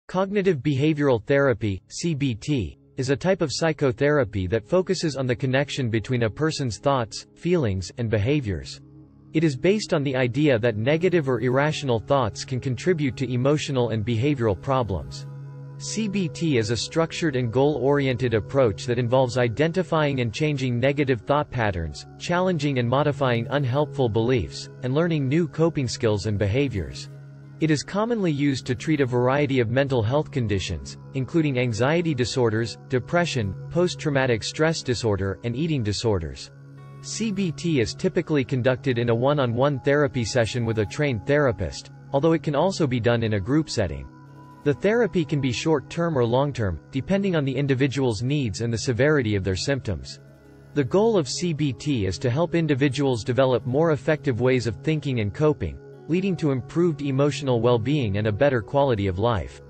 Cognitive behavioral therapy, CBT, is a type of psychotherapy that focuses on the connection between a person's thoughts, feelings, and behaviors. It is based on the idea that negative or irrational thoughts can contribute to emotional and behavioral problems. CBT is a structured and goal-oriented approach that involves identifying and changing negative thought patterns, challenging and modifying unhelpful beliefs, and learning new coping skills and behaviors. It is commonly used to treat a variety of mental health conditions, including anxiety disorders, depression, post-traumatic stress disorder, and eating disorders. CBT is typically conducted in a one-on-one therapy session with a trained therapist, although it can also be done in a group setting. The therapy can be short-term or long-term, depending on the individual's needs and the severity of their symptoms. The goal of CBT is to help individuals develop more effective ways of thinking and coping, leading to improved emotional well-being and a better quality of life.